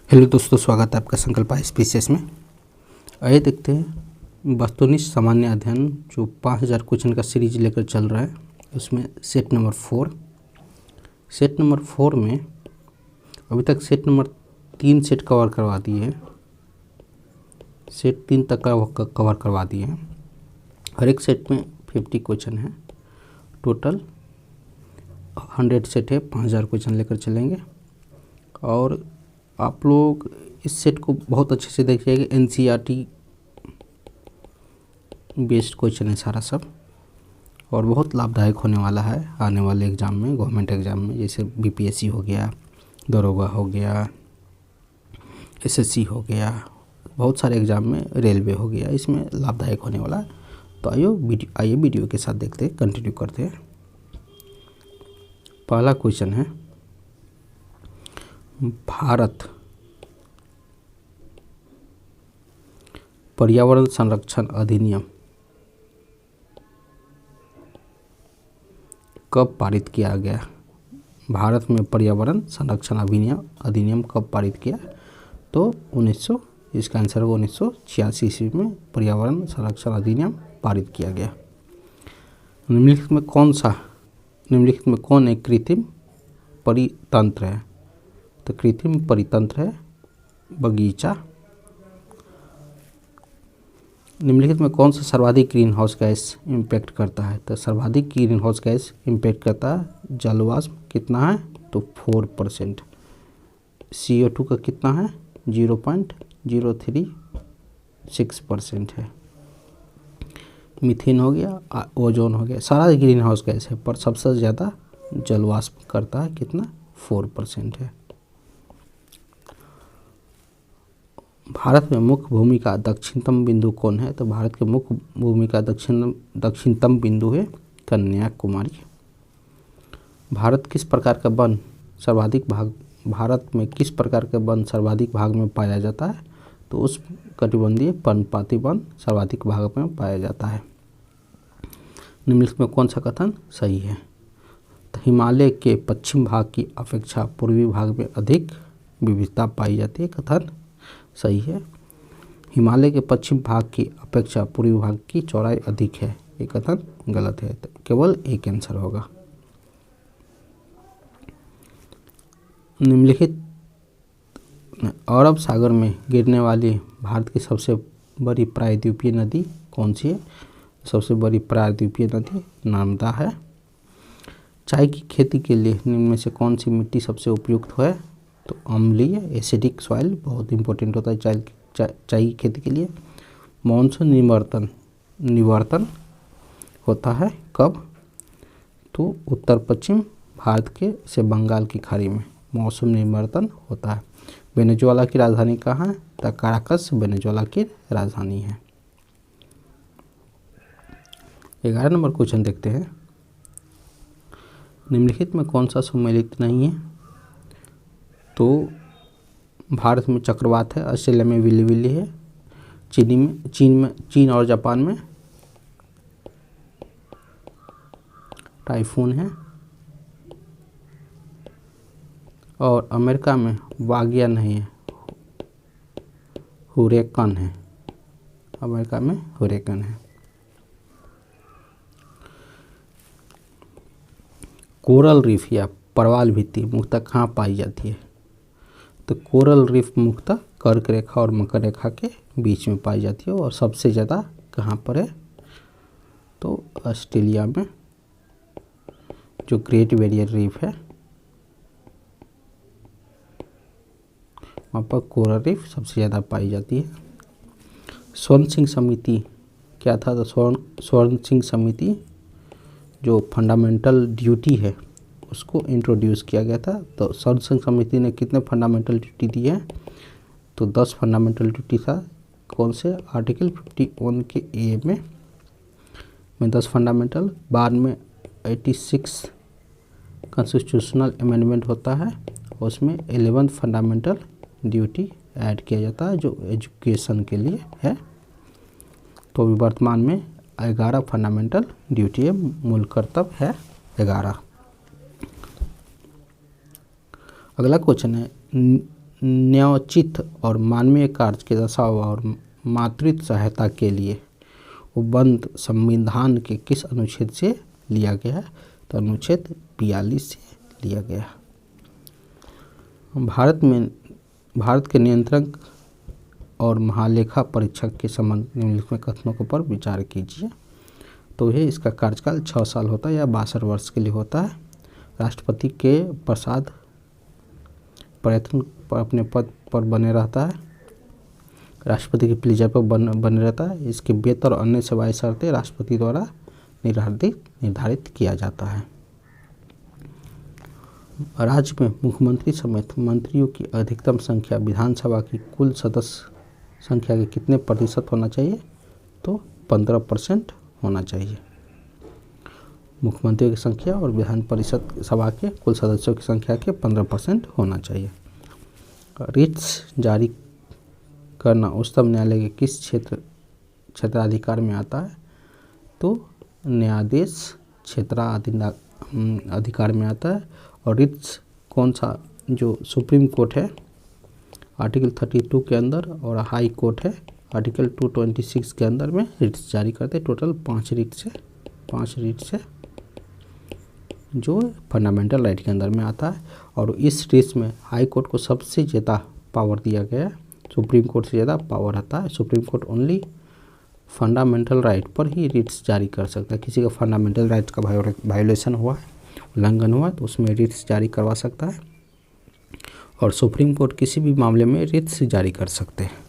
Hello दोस्तों, स्वागत है आपका संकल्प स्पीसीएस में। आइए देखते हैं वस्तुनिष्ठ सामान्य अध्ययन जो 5000 क्वेश्चन का सीरीज लेकर चल रहा है, उसमें सेट नंबर 4 में अभी तक सेट नंबर 3 सेट कवर करवा दिए हैं। सेट 3 तक कवर करवा दिए हैं। हर एक सेट में 50 क्वेश्चन है। टोटल 100 सेट है, 5000 क्वेश्चन लेकर चलेंगे। और आप लोग इस सेट को बहुत अच्छे से देखिएगा। एनसीईआरटी बेस्ड क्वेश्चन है सारा सब, और बहुत लाभदायक होने वाला है आने वाले एग्ज़ाम में, गवर्नमेंट एग्ज़ाम में, जैसे बीपीएससी हो गया, दरोगा हो गया, एसएससी हो गया, बहुत सारे एग्ज़ाम में, रेलवे हो गया, इसमें लाभदायक होने वाला है। तो आइए वीडियो के साथ देखते हैं, कंटिन्यू करते हैं। पहला क्वेश्चन है, भारत पर्यावरण संरक्षण अधिनियम कब पारित किया गया? भारत में पर्यावरण संरक्षण अधिनियम कब पारित किया? तो इसका आंसर होगा 1986 ईस्वी में पर्यावरण संरक्षण अधिनियम पारित किया गया। निम्नलिखित में कौन एक कृत्रिम परितंत्र है? तो कृत्रिम परितंत्र है बगीचा। निम्नलिखित में कौन सा सर्वाधिक ग्रीन हाउस गैस इम्पैक्ट करता है? तो सर्वाधिक ग्रीन हाउस गैस इम्पैक्ट करता है जलवाष्प। कितना है? तो 4%। CO2 का कितना है? 0.036% है। मीथेन हो गया, ओजोन हो गया, सारा ग्रीन हाउस गैस है, पर सबसे ज़्यादा जलवाष्प करता है। कितना? 4% है। भारत में मुख्य भूमि का दक्षिणतम बिंदु कौन है? तो भारत के मुख्य भूमि का दक्षिणतम बिंदु है कन्याकुमारी। भारत में किस प्रकार का वन सर्वाधिक भाग में पाया जाता है? तो उस कटिबंधीय पर्णपाती वन सर्वाधिक भाग में पाया जाता है। निम्नलिखित में कौन सा कथन सही है? तो हिमालय के पश्चिम भाग की अपेक्षा पूर्वी भाग में अधिक विविधता पाई जाती है। कथन सही है। हिमालय के पश्चिम भाग की अपेक्षा पूर्वी भाग की चौड़ाई अधिक है, ये कथन गलत है। तो केवल एक आंसर होगा। निम्नलिखित अरब सागर में गिरने वाली भारत की सबसे बड़ी प्रायद्वीपीय नदी कौन सी है? सबसे बड़ी प्रायद्वीपीय नदी नर्मदा है। चाय की खेती के लिए निम्न में से कौन सी मिट्टी सबसे उपयुक्त है? तो अम्लीय एसिडिक सॉइल बहुत इंपॉर्टेंट होता है चाय की खेती के लिए। मॉनसून निवर्तन होता है कब? तो उत्तर पश्चिम भारत के से बंगाल की खाड़ी में मौसम निवर्तन होता है। वेनेजुएला की राजधानी कहाँ है? तो काराकस वेनेजुएला की राजधानी है। 11 नंबर क्वेश्चन देखते हैं। निम्नलिखित में कौन सा सम्मिलित नहीं है? तो भारत में चक्रवात है, ऑस्ट्रेलिया में विली है, चीन और जापान में टाइफून है, और अमेरिका में वागिया नहीं है, हुरिकेन है। अमेरिका में हुरिकेन है। कोरल रीफ या परवाल भित्ति मुख्यतः कहाँ पाई जाती है? तो कोरल रीफ मुख्यतः कर्क रेखा और मकर रेखा के बीच में पाई जाती है। और सबसे ज़्यादा कहाँ पर है? तो ऑस्ट्रेलिया में जो ग्रेट बैरियर रीफ है वहाँ पर कोरल रीफ सबसे ज़्यादा पाई जाती है। स्वर्ण सिंह समिति क्या था? तो स्वर्ण सिंह समिति जो फंडामेंटल ड्यूटी है उसको इंट्रोड्यूस किया गया था। तो स्वर्ण सिंह समिति ने कितने फंडामेंटल ड्यूटी दी है? तो 10 फंडामेंटल ड्यूटी था। कौन से? आर्टिकल 51 के ए में 10 फंडामेंटल, बाद में 86 कॉन्स्टिट्यूशनल अमेंडमेंट होता है, उसमें 11 फंडामेंटल ड्यूटी ऐड किया जाता है जो एजुकेशन के लिए है। तो अभी वर्तमान में 11 फंडामेंटल ड्यूटी है, मूल कर्तव्य है 11। अगला क्वेश्चन है, न्यायोचित और मानवीय कार्य के दर्शाव और मातृत्व सहायता के लिए उपबंध संविधान के किस अनुच्छेद से लिया गया है? तो अनुच्छेद 42 से लिया गया है। भारत के नियंत्रक और महालेखा परीक्षक के संबंध निम्नलिखित में कथनों पर विचार कीजिए। तो ये इसका कार्यकाल 6 साल होता है या 62 वर्ष के लिए होता है। राष्ट्रपति के प्रसाद प्रयत्न पर अपने पद पर बने रहता है। राष्ट्रपति के प्लीजर पर बने रहता है। इसके वेतन और अन्य सेवाएं शर्तें राष्ट्रपति द्वारा निर्धारित किया जाता है। राज्य में मुख्यमंत्री समेत मंत्रियों की अधिकतम संख्या विधानसभा की कुल सदस्य संख्या के कितने प्रतिशत होना चाहिए? तो 15% होना चाहिए। मुख्यमंत्रियों की संख्या और विधान परिषद सभा के कुल सदस्यों की संख्या के 15% होना चाहिए। रिट्स जारी करना उच्चतम न्यायालय के किस क्षेत्राधिकार में आता है? तो न्यायाधीश क्षेत्राधिकार में आता है। और रिट्स कौन सा, जो सुप्रीम कोर्ट है आर्टिकल 32 के अंदर और हाई कोर्ट है आर्टिकल 226 के अंदर में रिट्स जारी करते हैं। टोटल 5 रिट्स है जो फंडामेंटल राइट के अंदर में आता है। और इस रिट्स में हाई कोर्ट को सबसे ज़्यादा पावर दिया गया है, सुप्रीम कोर्ट से ज़्यादा पावर आता है। Supreme court only fundamental right पर ही रिट्स जारी कर सकता है। किसी का फंडामेंटल राइट का वायोलेशन हुआ है, उल्लंघन हुआ है, तो उसमें रिट्स जारी करवा सकता है। और सुप्रीम कोर्ट किसी भी मामले में रिट्स जारी कर सकते हैं।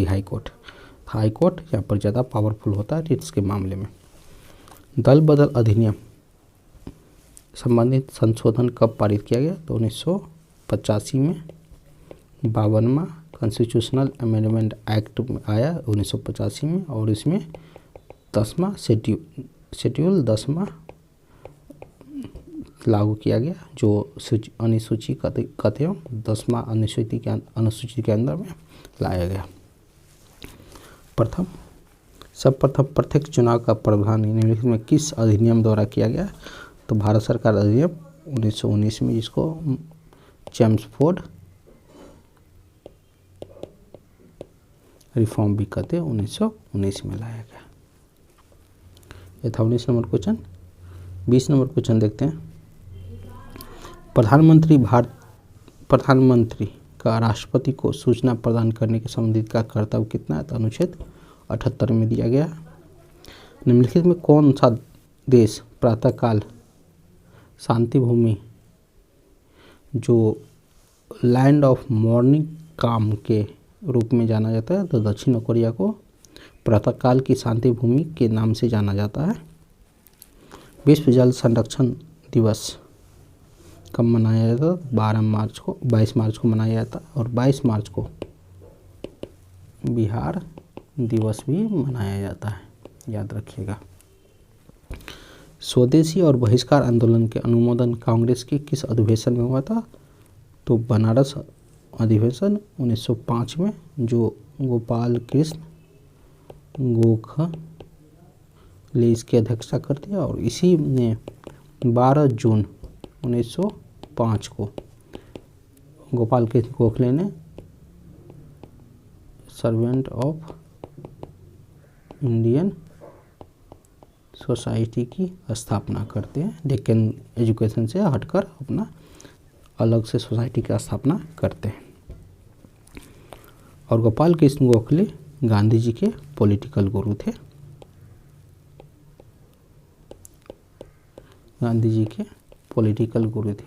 हाई कोर्ट यहाँ पर ज़्यादा पावरफुल होता है रिट्स के मामले में। दल बदल अधिनियम संबंधित संशोधन कब पारित किया गया? तो 1985 में 52वां कॉन्स्टिट्यूशनल अमेंडमेंट एक्ट में आया 1985 में। और इसमें 10वां शेड्यूल 10वां लागू किया गया, जो अनुसूची कहते हैं 10वां अनुसूची के अंदर में लाया गया। सर्वप्रथम प्रत्यक्ष चुनाव का प्रावधान निम्नलिखित में किस अधिनियम द्वारा किया गया? तो भारत सरकार अधिनियम 1919 में, जिसको चेम्सफोर्ड रिफॉर्म भी कहते हैं, 1919 में लाया गया। ये था 19 नंबर क्वेश्चन। 20 नंबर क्वेश्चन देखते हैं। प्रधानमंत्री का राष्ट्रपति को सूचना प्रदान करने के संबंधित का कर्तव्य कितना है? तो अनुच्छेद 78 में दिया गया। निम्नलिखित में कौन सा देश प्रातःकाल शांति भूमि, जो लैंड ऑफ मॉर्निंग काम के रूप में जाना जाता है? तो दक्षिण कोरिया को प्रातःकाल की शांति भूमि के नाम से जाना जाता है। विश्व जल संरक्षण दिवस कब मनाया जाता है? 22 मार्च को मनाया जाता है। और 22 मार्च को बिहार दिवस भी मनाया जाता है, याद रखिएगा। स्वदेशी और बहिष्कार आंदोलन के अनुमोदन कांग्रेस के किस अधिवेशन में हुआ था? तो बनारस अधिवेशन 1905 में, जो गोपाल कृष्ण गोखले इसकी अध्यक्षता करते हैं। और इसी ने 12 जून 1905 को गोपाल कृष्ण गोखले ने सर्वेंट ऑफ इंडियन सोसाइटी की स्थापना करते हैं। डेक्कन एजुकेशन से हटकर अपना अलग से सोसाइटी की स्थापना करते हैं। और गोपाल कृष्ण गोखले गांधी जी के पॉलिटिकल गुरु थे। गांधी जी के पॉलिटिकल गुरु थे,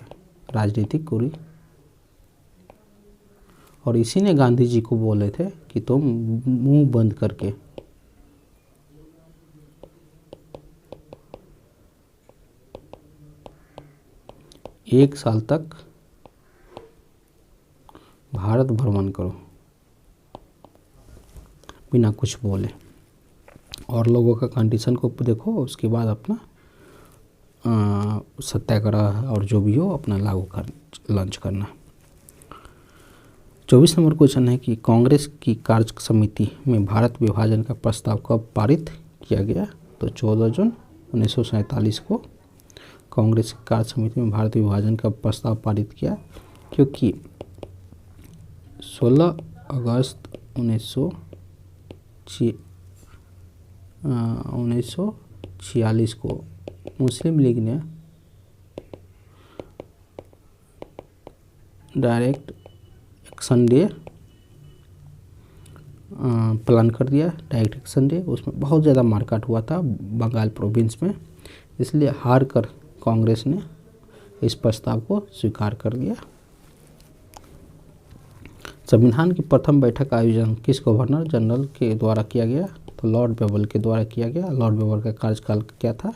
राजनीतिक गुरु। और इसी ने गांधी जी को बोले थे कि तुम मुंह बंद करके एक साल तक भारत भ्रमण करो बिना कुछ बोले, और लोगों का कंडीशन को देखो, उसके बाद अपना सत्याग्रह और जो भी हो अपना लॉन्च करना। 24 नंबर क्वेश्चन है कि कांग्रेस की कार्य समिति में भारत विभाजन का प्रस्ताव कब पारित किया गया? तो 14 जून 1947 को कांग्रेस की कार्य समिति में भारत विभाजन का प्रस्ताव पारित किया, क्योंकि अगस्त 1946 को मुस्लिम लीग ने डायरेक्ट एक्शन डे प्लान कर दिया। डायरेक्ट एक्शन डे, उसमें बहुत ज़्यादा मारकाट हुआ था बंगाल प्रोविंस में, इसलिए हार कर कांग्रेस ने इस प्रस्ताव को स्वीकार कर लिया। संविधान की प्रथम बैठक का आयोजन किस गवर्नर जनरल के द्वारा किया गया? तो लॉर्ड बेवल के द्वारा किया गया। लॉर्ड बेवल का कार्यकाल क्या था?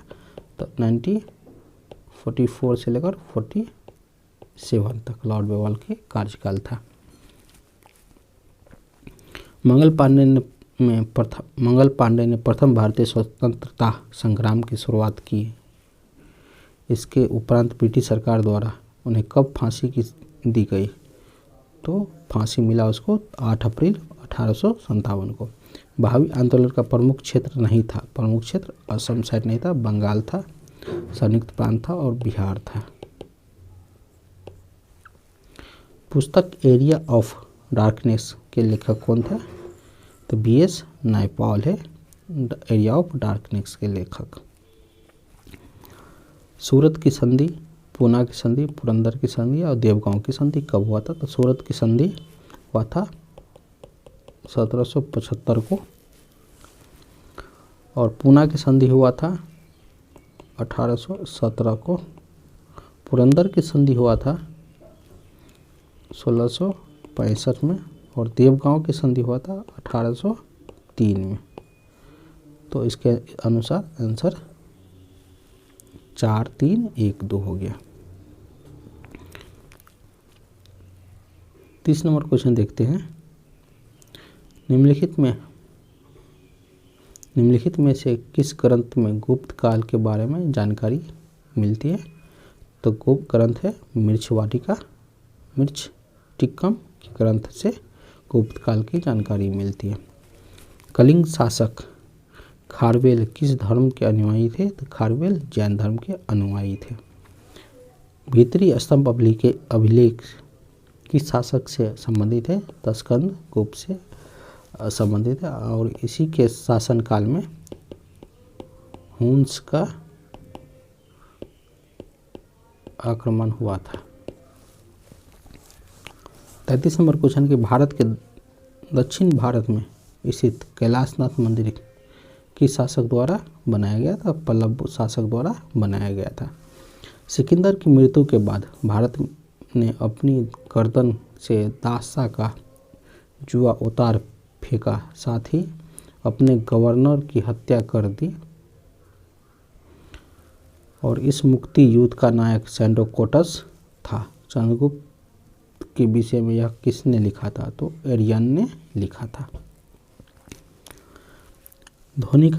तो 1944 से लेकर 47 तक लॉर्ड बेवल के कार्यकाल था। मंगल पांडे ने प्रथम भारतीय स्वतंत्रता संग्राम की शुरुआत की। इसके उपरांत ब्रिटिश सरकार द्वारा उन्हें कब फांसी दी गई? तो फांसी मिला उसको 8 अप्रैल 1857 को। भावी आंदोलन का प्रमुख क्षेत्र नहीं था। प्रमुख क्षेत्र असम साइड नहीं था, बंगाल था, संयुक्त प्रांत था और बिहार था। पुस्तक एरिया ऑफ डार्कनेस के लेखक कौन थे? तो B.S. नायपॉल है एरिया ऑफ डार्कनेस के लेखक। सूरत की संधि, पूना की संधि, पुरंदर की संधि और देवगांव की संधि कब हुआ था? तो सूरत की संधि हुआ था 1775 को और पूना की संधि हुआ था 1817 को। पुरंदर की संधि हुआ था 1665 में और देवगांव की संधि हुआ था 1803 में। तो इसके अनुसार आंसर 4, 3, 1, 2 हो गया। 30 नंबर क्वेश्चन देखते हैं। निम्नलिखित में से किस ग्रंथ में गुप्त काल के बारे में जानकारी मिलती है? तो गुप्त ग्रंथ है मृच्छटिक्कम के ग्रंथ से गुप्त काल की जानकारी मिलती है। कलिंग शासक खारवेल किस धर्म के अनुयायी थे? तो खारवेल जैन धर्म के अनुयायी थे। भीतरी स्तंभ अभिलेख किस शासक से संबंधित है? तो स्कंद गुप्त से संबंधित है और इसी के शासनकाल में हुन्स का आक्रमण हुआ था। 33 नंबर क्वेश्चन कि भारत के दक्षिण भारत में स्थित कैलाशनाथ मंदिर किस शासक द्वारा बनाया गया था? पल्लव शासक द्वारा बनाया गया था। सिकंदर की मृत्यु के बाद भारत ने अपनी गर्दन से दासा का जुआ उतार फेंका, साथ ही अपने गवर्नर की हत्या कर दी और इस मुक्ति युद्ध का नायक सैंडोकोटस था। चंद्रगुप्त के विषय में यह किसने लिखा था? तो एरियन ने लिखा था। ध्वनि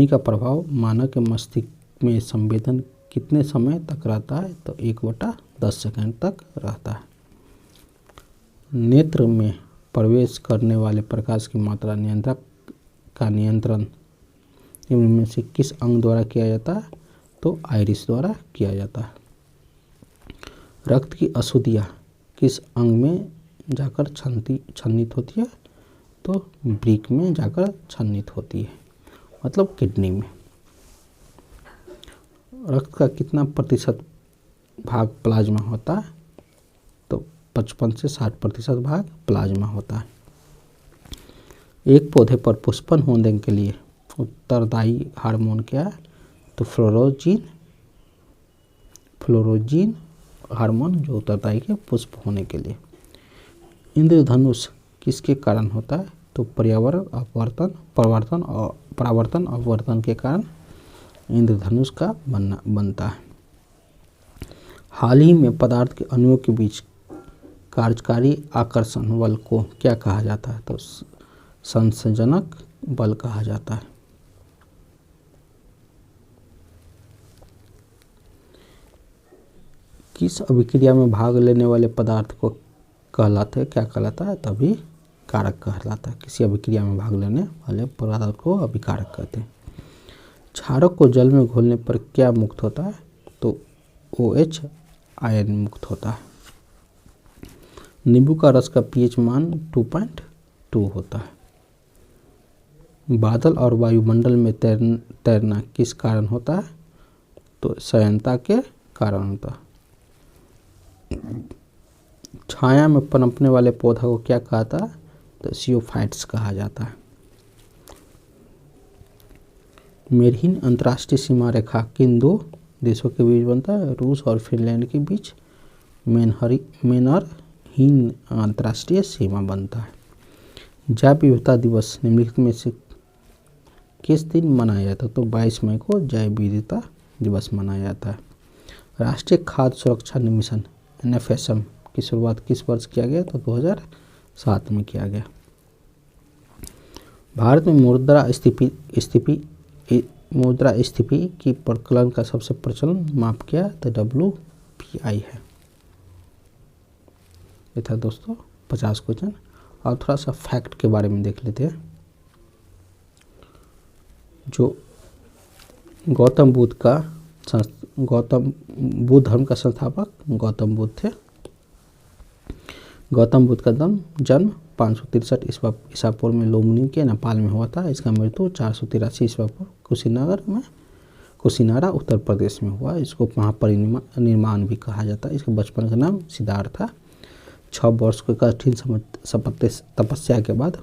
का प्रभाव मानव के मस्तिष्क में संवेदन कितने समय तक रहता है? तो 1/10 सेकंड तक रहता है। नेत्र में प्रवेश करने वाले प्रकाश की मात्रा नियंत्रक का नियंत्रण इनमें से किस अंग द्वारा किया जाता है? तो आइरिस द्वारा किया जाता है। रक्त की अशुद्धियाँ किस अंग में जाकर छन्नित होती है? तो वृक्क में जाकर छन्नित होती है, मतलब किडनी में। रक्त का कितना प्रतिशत भाग प्लाज्मा होता है? तो 55 से 60% भाग प्लाज्मा होता है। एक पौधे पर पुष्पन होने के लिए उत्तरदायी हार्मोन क्या है? तो फ्लोरोजीन हार्मोन जो उत्तरदायी है पुष्प होने के लिए। इंद्रधनुष किसके कारण होता है? तो परावर्तन अपवर्तन के कारण इंद्रधनुष का बनता है। हाल ही में पदार्थ के अणुओं के बीच कार्यकारी आकर्षण बल को क्या कहा जाता है? तो संसंजनक बल कहा जाता है। किस अभिक्रिया में भाग लेने वाले पदार्थ को क्या कहलाता है? तभी कारक कहलाता है। किसी अभिक्रिया में भाग लेने वाले पदार्थ को अभिकारक कहते हैं। क्षारक को जल में घोलने पर क्या मुक्त होता है? तो OH आयन मुक्त होता है। नींबू का रस का pH मान 2.2 होता है। बादल और वायुमंडल में तैरना किस कारण होता है? तो संयंत्रता के कारण होता है। छाया में पनपने वाले पौधा को क्या कहता है? तो जियोफाइट्स कहा जाता है। मेरहीन अंतर्राष्ट्रीय सीमा रेखा किन दो देशों के बीच बनता है? रूस और फिनलैंड के बीच मेनरहीन अंतर्राष्ट्रीय सीमा बनता है। जैव विविधता दिवस निम्नलिखित में से किस दिन मनाया जाता है? तो 22 मई को जैव विविधता दिवस मनाया जाता है। राष्ट्रीय खाद्य सुरक्षा मिशन NFSM की शुरुआत किस वर्ष किया गया? तो 2007 में किया गया। भारत में मुद्रास्फीति की प्रकलन का सबसे प्रचलन माप क्या है? तो WPI है। ये था दोस्तों 50 क्वेश्चन। और थोड़ा सा फैक्ट के बारे में देख लेते हैं। जो गौतम बुद्ध धर्म का संस्थापक गौतम बुद्ध थे। गौतम बुद्ध का जन्म 563 ईसा पूर्व में लुम्बिनी के नेपाल में हुआ था। इसका मृत्यु 483 ईसा पूर्व कुशीनारा उत्तर प्रदेश में हुआ। इसको महापरिनिर्वाण भी कहा जाता है। इसके बचपन का नाम सिद्धार्थ था। 6 वर्ष के कठिन तपस्या के बाद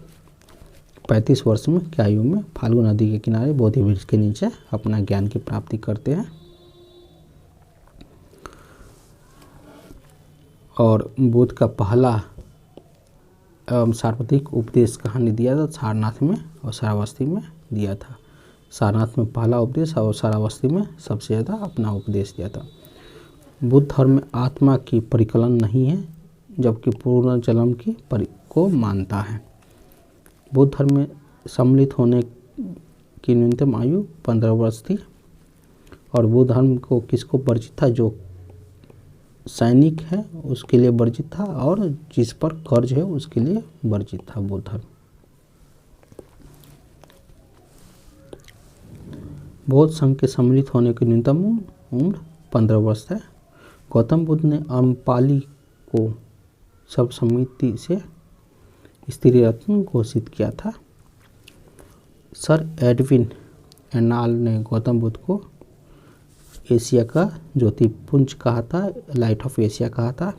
35 वर्ष में की आयु में फाल्गु नदी के किनारे बोधि वृक्ष के नीचे अपना ज्ञान की प्राप्ति करते हैं। और बुद्ध का पहला एवं सार्वत्रिक उपदेश कहाँ ने दिया था? सारनाथ में और श्रावस्ती में दिया था। सारनाथ में पहला उपदेश और श्रावस्ती में सबसे ज़्यादा अपना उपदेश दिया था। बुद्ध धर्म में आत्मा की परिकलन नहीं है, जबकि पुनर्जन्म को मानता है। बुद्ध धर्म में सम्मिलित होने की न्यूनतम आयु 15 वर्ष थी। और बुद्ध धर्म को किसको वर्जित था? जो सैनिक है उसके लिए वर्जित था, और जिस पर कर्ज है उसके लिए वर्जित था बुद्ध धर्म। बौद्ध संघ के सम्मिलित होने की न्यूनतम उम्र 15 वर्ष है। गौतम बुद्ध ने अम्पाली को सर्वसम्मति से स्त्री रत्न घोषित किया था। सर एडविन एर्नॉल ने गौतम बुद्ध को एशिया का ज्योतिपुंज कहा था, लाइट ऑफ एशिया कहा था।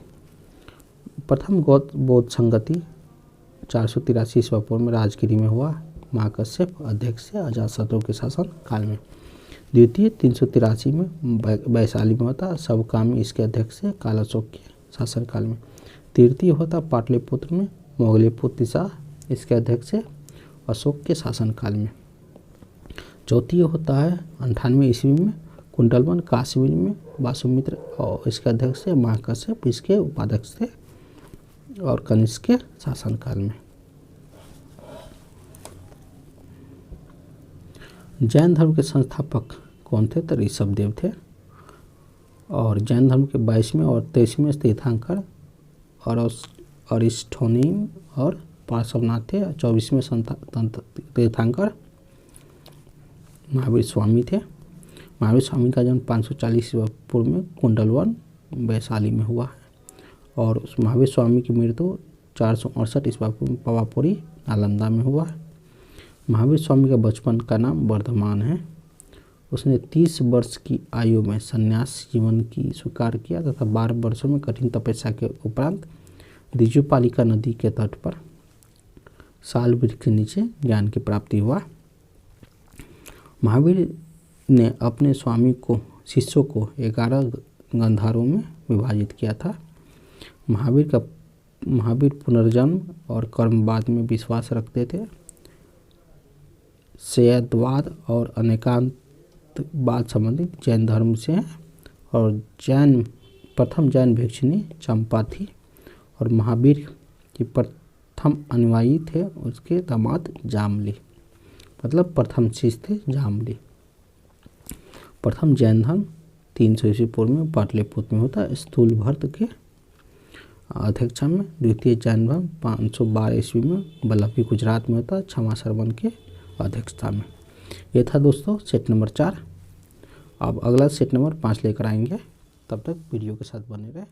प्रथम बौद्ध संगति 483 ईसा पूर्व में राजगिरी में हुआ। महाकश्यप अध्यक्ष से अजातशत्रु के शासन काल में। द्वितीय 383 में वैशाली में होता। सबकामी इसके अध्यक्ष से कालाशोक के शासन काल में। तृतीय होता पाटलिपुत्र में मोगलीपुत्र इसके अध्यक्ष से अशोक के शासन काल में। चौथी होता है 98 ईस्वी में कुंडलवन काश्मीर में वासुमित्र और इसके अध्यक्ष से महाकश्यप इसके उपाध्यक्ष थे और कनिष्क के शासन काल में। जैन धर्म के संस्थापक कौन थे? तो ऋषभदेव थे। और जैन धर्म के 22वें और 23वें तीर्थंकर और अरिस्टोनिम और पार्श्वनाथ थे। 24वें तीर्थंकर महावीर स्वामी थे। महावीर स्वामी का जन्म 540 ईसा पूर्व में कुंडलवन वैशाली में हुआ है। और उस महावीर स्वामी की मृत्यु 468 ईसा पूर्व में पावापुरी नालंदा में हुआ है। महावीर स्वामी का बचपन का नाम वर्धमान है। उसने 30 वर्ष की आयु में संन्यास जीवन की स्वीकार किया तथा 12 वर्षों में कठिन तपस्या के उपरांत ऋजुपालिका नदी के तट पर साल वृक्ष के नीचे ज्ञान की प्राप्ति हुआ। महावीर ने अपने शिष्यों को 11 गंधारों में विभाजित किया था। महावीर पुनर्जन्म और कर्मवाद में विश्वास रखते थे। शैववाद और अनेकांतवाद संबंधित जैन धर्म से हैं। और प्रथम जैन भिक्षुणी चंपा थी। और महावीर की प्रथम अनुयायी थे उसके दामाद जामली, मतलब प्रथम शिष्य थे जामली। प्रथम जैन धर्म 300 ईस्वी पूर्व में पाटलिपुत्र में होता स्थूलभर्त के अध्यक्षता में। द्वितीय जैन धर्म 512 ईस्वी में वल्लभी गुजरात में होता क्षमा सरवन के अध्यक्षता में। ये था दोस्तों सेट नंबर 4। अब अगला सेट नंबर 5 लेकर आएंगे। तब तक वीडियो के साथ बने रहे।